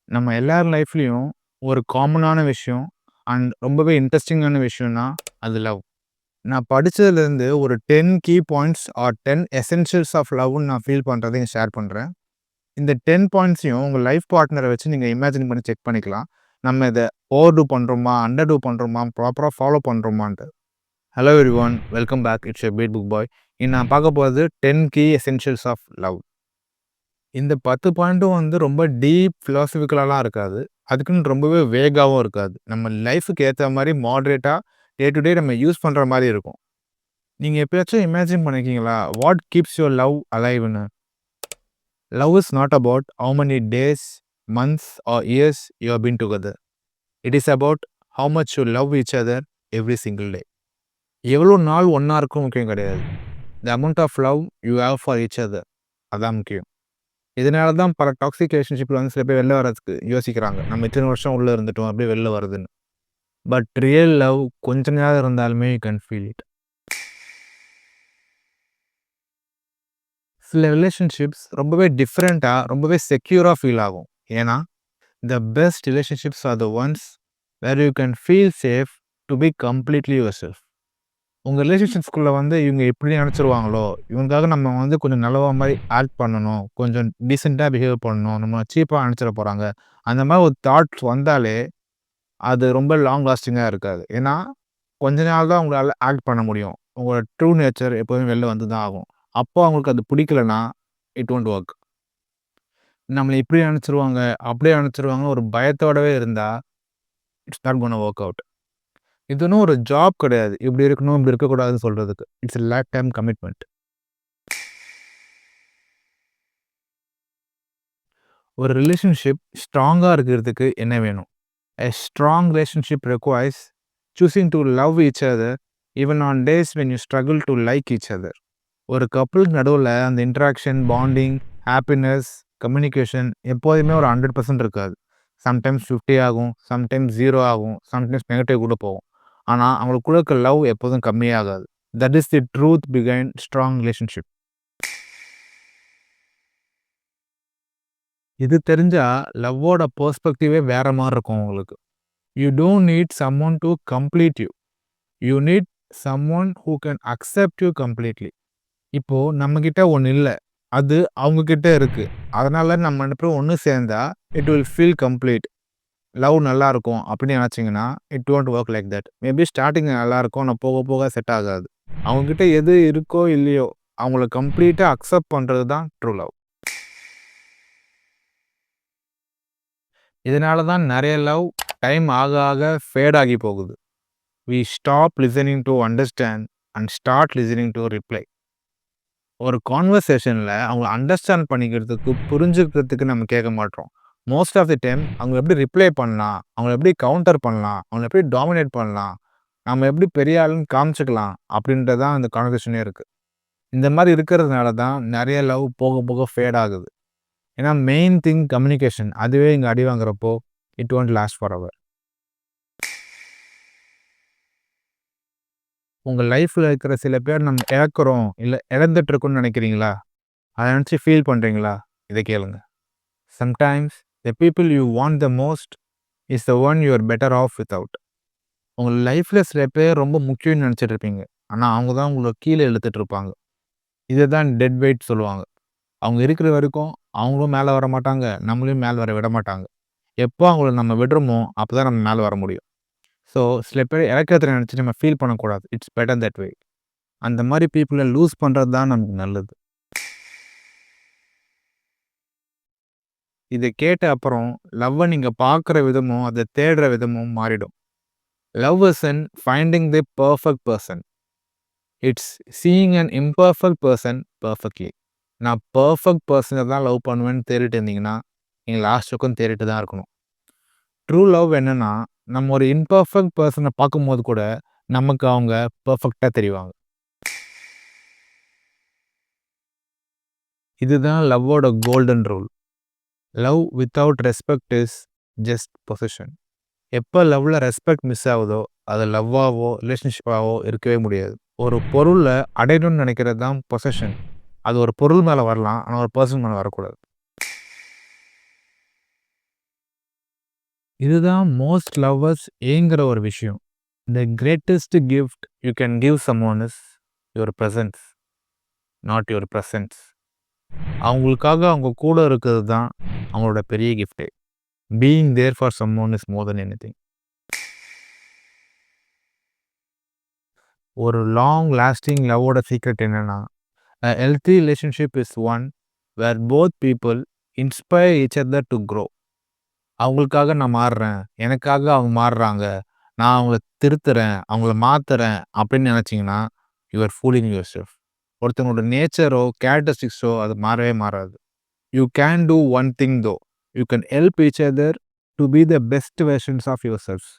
நம்ம எல்லார் லைஃப்லயும் ஒரு காமனான விஷயம் அண்ட் ரொம்பவே இன்ட்ரெஸ்டிங்கான விஷயம்னா அது லவ். நான் படிச்சதுலேருந்து ஒரு 10 key points or 10 essentials of லவ்ன்னு நான் ஃபீல் பண்ணுறதை இங்க ஷேர் பண்ணுறேன். இந்த 10 பாயிண்ட்ஸையும் உங்கள் லைஃப் பார்ட்னரை வச்சு நீங்கள் இமேஜின் பண்ணி செக் பண்ணிக்கலாம். நம்ம இதை ஓவர் டூ பண்ணுறோமா, அண்டர் டூ பண்ணுறோமா, ப்ராப்பராக ஃபாலோ பண்ணுறோமான்ட்டு. Hello everyone, welcome back. It's a beat book boy. நான் பார்க்க போகிறது 10 கீ எசென்ஷியல்ஸ் ஆஃப் லவ். இந்த 10 பாயிண்ட்டும் ரொம்ப டீப் ஃபிலாசபிக்கலாலாம் இருக்காது. அதுக்குன்னு ரொம்பவே வேகாவும் இருக்காது. நம்ம லைஃப்‌க்கு ஏத்த மாரி மாடரேட்டா டே டு டே நம்ம யூஸ் பண்ற மாரி இருக்கும். நீங்க எப்பயாச்சும் இமேஜின் பண்ணியிருக்கீங்களா? வாட் கீப்ஸ் யுவர் லவ் அலைவ்ன்னு? Love is not about how many days, months or years you have been together. It is about how much you love each other every single day. எவ்வளோ நாள் ஒண்ணா இருக்கும் முக்கியம் கிடையாது. The amount of love you have for each other அதான் முக்கியம். இதனால தான் பல டாக்ஸிக் ரிலேஷன்ஷிப்ல சில பேர் வெளில வரதுக்கு யோசிக்கிறாங்க. நம்ம இத்தன வருஷம் உள்ள இருந்துட்டோம். அப்படியே வெளில வருதுன்னு. பட் ரியல் லவ் கொஞ்ச நேரம் இருந்தாலுமே யூ கேன் ஃபீல் இட். சில ரிலேஷன்ஷிப்ஸ் ரொம்பவே டிஃப்ரெண்ட்டா, ரொம்பவே செக்யூரா ஃபீல் ஆகும். ஏன்னா, the best relationships are the ones where you can feel safe to be completely yourself. உங்க ரிலேஷன்ஷிப்ஸ்குள்ள இவங்க எப்படி நெனச்சுருவாங்களோ, இவங்களுக்காக நம்ம கொஞ்சம் நல்லவா மாரி ஆக்ட் பண்ணணும். கொஞ்சம் டீசென்ட்டா பிஹேவ் பண்ணணும். நம்ம சீப்பா நெனச்சிற போறாங்க. அந்த மாரி ஒரு தாட்ஸ் வந்தாலே, அது ரொம்ப லாங் லாஸ்டிங்கா இருக்காது. ஏன்னா, கொஞ்ச நாள் தான் உங்களால ஆக்ட் பண்ண முடியும். உங்களோட ட்ரூ நேச்சர் எப்போதுமே வெளில வந்து தான் ஆகும். அப்போ அவங்களுக்கு அது பிடிக்கலன்னா, இட் ஒன்ட் வொர்க். நம்மள இப்படி நெனச்சுருவாங்க, அப்படியே நெனச்சுருவாங்கன்னு ஒரு பயத்தோடவே இருந்தா, it's not gonna work out. இது ஒண்ணும் ஒரு ஜாப் கிடையாது. இப்படி இருக்கணும், இப்படி இருக்கக்கூடாதுன்னு சொல்றதுக்கு. It's a life time commitment. ஒரு ரிலேஷன்ஷிப் ஸ்ட்ராங்கா இருக்கிறதுக்கு என்ன வேணும்? A strong relationship requires choosing to love each other even on days when you struggle to like each other. ஒரு கப்புளுக்கு நடுவுல அந்த இன்டராக்ஷன், பாண்டிங், ஹாப்பினஸ், கம்யூனிகேஷன் எப்போதுமே ஒரு 100% இருக்காது. சம்டைம்ஸ் 50 ஆகும், சம்டைம்ஸ் 0 ஆகும், சம்டைம்ஸ் நெகட்டிவ் கூட போகும். ஆனா, அவங்களுக்குள்ள இருக்க லவ் எப்போதும் கம்மியாகாது. That is the truth behind strong relationship. இது தெரிஞ்சா லவ்வோட பெர்ஸ்பெக்டிவே வேற மாரி இருக்கும் உங்களுக்கு. You don't need someone to complete you. You need someone who can accept you completely. இப்போ நம்மகிட்ட ஒண்ணு இல்ல. அது அவங்க கிட்ட இருக்கு. அதனால நம்ம 2 பேரும் ஒண்ணு சேர்ந்தா it will feel complete. Love நல்லா இருக்கும் அப்படின்னு நினைச்சீங்கன்னா, it won't work like that. Maybe ஸ்டார்ட்டிங்ல நல்லா இருக்கும். ஆனா போக போக செட் ஆகாது. அவங்க கிட்ட எது இருக்கோ இல்லையோ, அவங்கள கம்ப்ளீட்டா அக்செப்ட் பண்றது தான் ட்ரூ லவ். இதனால தான் நெறைய லவ் டைம் ஆக ஆக ஃபேட் ஆகி போகுது. We stop listening to understand and start listening to reply. ஒரு கான்வர்சேஷன்ல அவங்கள அண்டர்ஸ்டாண்ட் பண்ணிக்கிறதுக்கு, புரிஞ்சுக்கிறதுக்கு நம்ம கேட்க மாட்றோம். மோஸ்ட் ஆஃப் தி டைம் அவங்க எப்படி ரிப்ளை பண்ணலாம், அவங்கள எப்படி கவுண்டர் பண்ணலாம், அவங்கள எப்படி டாமினேட் பண்ணலாம், நம்ம எப்படி பெரிய ஆளுன்னு காமிச்சுக்கலாம் அப்படின்றது தான் இந்த கான்வர்சேஷனே இருக்கு. இந்த மாரி இருக்கிறதுனால தான் நெறைய லவ் போக போக ஃபேட் ஆகுது. ஏன்னா மெயின் திங் கம்யூனிகேஷன். அதுவே இங்க அடி வாங்குறப்போ, it won't last for ever. உங்க லைஃப்ல இருக்கிற சில பேர் நம்ம இழக்கிறோம், இல்ல இழந்துட்டு இருக்கோம்னு நினைக்கிறீங்களா? அத நினைச்சு ஃபீல் பண்றீங்களா? இத கேளுங்க. Sometimes the people you want the most is the one you are better off without. உங்க லைஃப்ல சில பேர் ரொம்ப முக்கியம்னு நினைச்சிட்டு இருப்பீங்க. ஆனா அவங்க தான் உங்கள கீழ இழுத்துட்டு இருப்பாங்க. இத தான் டெட் வெயிட் சொல்லுவாங்க. அவங்க இருக்கிற வரைக்கும் அவங்களும் மேல வர மாட்டாங்க. நம்மளையும் மேல வர விட மாட்டாங்க. எப்போ அவங்கள நம்ம விடுறோமோ, அப்பதான் நம்ம மேல வர முடியும். ஸோ சில பேர் இழக்கிறத நினைச்சு நம்ம ஃபீல் பண்ணக்கூடாது. It's better that way. அந்த மாரி பீப்பிள லூஸ் பண்றது தான் நமக்கு நல்லது. இத கேட்ட அப்புறம் லவ்வ நீங்க பார்க்குற விதமும், அத தேடுற விதமும் மாறிடும். Love isn't finding the perfect person. It's seeing an imperfect person perfectly. நான் பெர்ஃபெக்ட் பெர்சன தான் லவ் பண்ணுவேன்னு தேடிட்டு இருந்தீங்கன்னா, நீங்க லாஸ்ட் வரைக்கும் தேடிட்டு தான் இருக்கணும். ட்ரூ லவ் என்னன்னா, நம்ம ஒரு இம்பெர்ஃபெக்ட் பெர்சன பார்க்கும்போது கூட, நமக்கு அவங்க பெர்ஃபெக்ட்டா தெரிவாங்க. இதுதான் லவ்வோட golden rule. Love without respect is just possession. எப்ப லவ்ல ரெஸ்பெக்ட் மிஸ் ஆகுதோ, அது லவ்வாவோ, ரிலேஷன்ஷிப்பாவோ இருக்கவே முடியாது. ஒரு பொருள அடையணும்னு நினைக்கிறது தான் பொசஷன். அது ஒரு பொருள் மேல வரலாம். ஆனா ஒரு பெர்சன் மேல வரக்கூடாது. இதுதான் மோஸ்ட் லவ்வர்ஸ் ஏங்குற ஒரு விஷயம். The greatest gift you can give someone is your presence, not your presence. அவங்களுக்காக அவங்க கூட இருக்கிறது தான் அவங்களோட பெரிய கிஃப்ட்டே. Being there for someone is more than anything. ஒரு லாங் லாஸ்டிங் லவ்வோட சீக்ரெட் என்னன்னா, a healthy relationship is one where both people inspire each other to grow. அவங்களுக்காக நான் மாறுறேன், எனக்காக அவங்க மாறுறாங்க, நான் அவங்கள திருத்துறேன், அவங்கள மாத்துறேன் அப்படின்னு நினைச்சீங்கன்னா, you are fooling yourself. ஒருத்தவங்களோட நேச்சரோ, கேரக்டரிஸ்டிக்ஸோ அது மாறவே மாறாது. You can do one thing though. You can help each other to be the best versions of your selves.